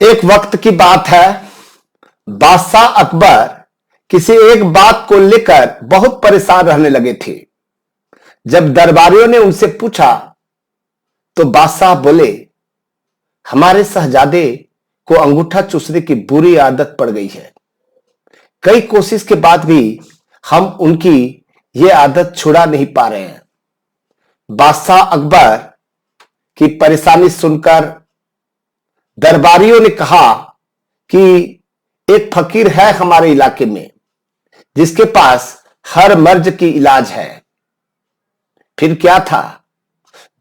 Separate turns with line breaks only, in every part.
एक वक्त की बात है, बादशाह अकबर किसी एक बात को लेकर बहुत परेशान रहने लगे थे। जब दरबारियों ने उनसे पूछा तो बादशाह बोले, हमारे शहजादे को अंगूठा चूसने की बुरी आदत पड़ गई है। कई कोशिश के बाद भी हम उनकी यह आदत छुड़ा नहीं पा रहे हैं। बादशाह अकबर की परेशानी सुनकर दरबारियों ने कहा कि एक फकीर है हमारे इलाके में जिसके पास हर मर्ज की इलाज है। फिर क्या था,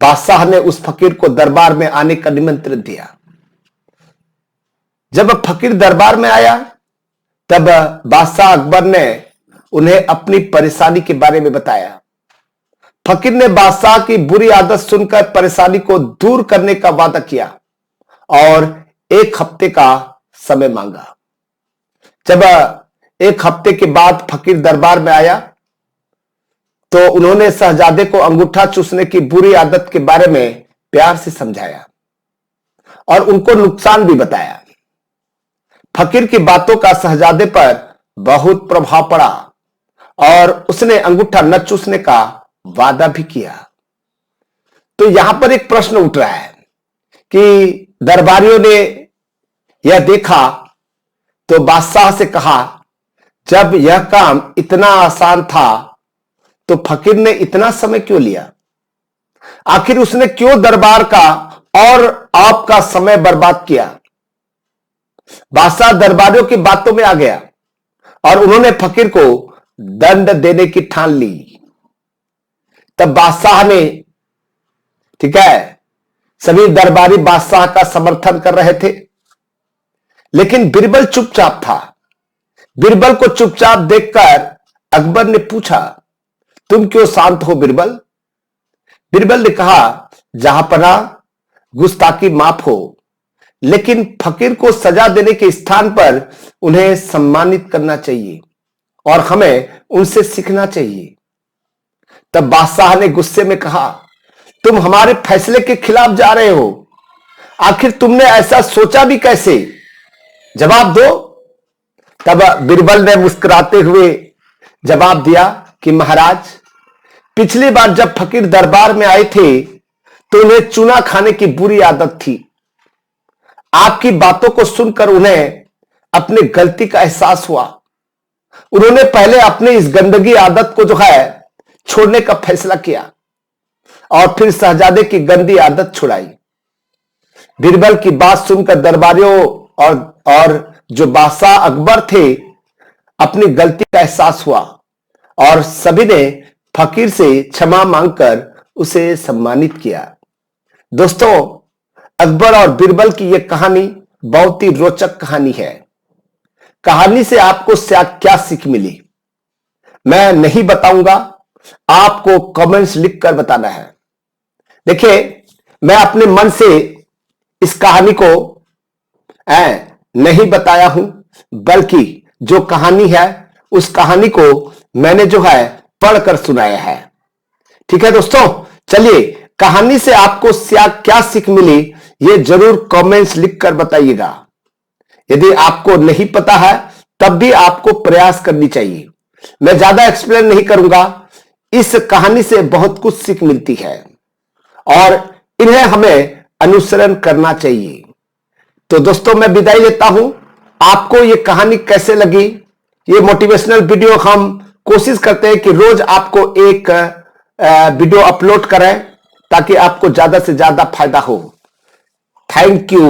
बादशाह ने उस फकीर को दरबार में आने का निमंत्रण दिया। जब फकीर दरबार में आया तब बादशाह अकबर ने उन्हें अपनी परेशानी के बारे में बताया। फकीर ने बादशाह की बुरी आदत सुनकर परेशानी को दूर करने का वादा किया और एक हफ्ते का समय मांगा। जब एक हफ्ते के बाद फकीर दरबार में आया तो उन्होंने शहजादे को अंगूठा चूसने की बुरी आदत के बारे में प्यार से समझाया और उनको नुकसान भी बताया। फकीर की बातों का शहजादे पर बहुत प्रभाव पड़ा और उसने अंगूठा न चूसने का वादा भी किया। तो यहां पर एक प्रश्न उठ रहा है कि दरबारियों ने यह देखा तो बादशाह से कहा, जब यह काम इतना आसान था तो फकीर ने इतना समय क्यों लिया? आखिर उसने क्यों दरबार का और आपका समय बर्बाद किया? बादशाह दरबारियों की बातों में आ गया और उन्होंने फकीर को दंड देने की ठान ली। तब बादशाह ने, ठीक है, सभी दरबारी बादशाह का समर्थन कर रहे थे, लेकिन बिरबल चुपचाप था। बिरबल को चुपचाप देखकर अकबर ने पूछा, तुम क्यों शांत हो बिरबल? बिरबल ने कहा, जहांपना गुस्ताखी माफ हो, लेकिन फकीर को सजा देने के स्थान पर उन्हें सम्मानित करना चाहिए और हमें उनसे सीखना चाहिए। तब बादशाह ने गुस्से में कहा, तुम हमारे फैसले के खिलाफ जा रहे हो। आखिर तुमने ऐसा सोचा भी कैसे? जवाब दो। तब बिरबल ने मुस्कुराते हुए जवाब दिया कि महाराज, पिछली बार जब फकीर दरबार में आए थे तो उन्हें चूना खाने की बुरी आदत थी। आपकी बातों को सुनकर उन्हें अपनी गलती का एहसास हुआ। उन्होंने पहले अपनी इस गंदगी आदत को जो है छोड़ने का फैसला किया और फिर शहजादे की गंदी आदत छुड़ाई। बिरबल की बात सुनकर दरबारियों और जो बादशाह अकबर थे, अपनी गलती का एहसास हुआ और सभी ने फकीर से क्षमा मांगकर उसे सम्मानित किया। दोस्तों, अकबर और बिरबल की यह कहानी बहुत ही रोचक कहानी है। कहानी से आपको क्या सीख मिली मैं नहीं बताऊंगा, आपको कमेंट्स लिखकर बताना है। देखिए, मैं अपने मन से इस कहानी को नहीं बताया हूं, बल्कि जो कहानी है उस कहानी को मैंने जो है पढ़कर सुनाया है। ठीक है दोस्तों, चलिए, कहानी से आपको क्या सीख मिली ये जरूर कमेंट्स लिखकर बताइएगा। यदि आपको नहीं पता है तब भी आपको प्रयास करनी चाहिए। मैं ज्यादा एक्सप्लेन नहीं करूंगा, इस कहानी से बहुत कुछ सीख मिलती है और इन्हें हमें अनुसरण करना चाहिए। तो दोस्तों, मैं विदाई लेता हूं। आपको यह कहानी कैसे लगी? ये मोटिवेशनल वीडियो हम कोशिश करते हैं कि रोज आपको एक वीडियो अपलोड करें ताकि आपको ज्यादा से ज्यादा फायदा हो। Thank you.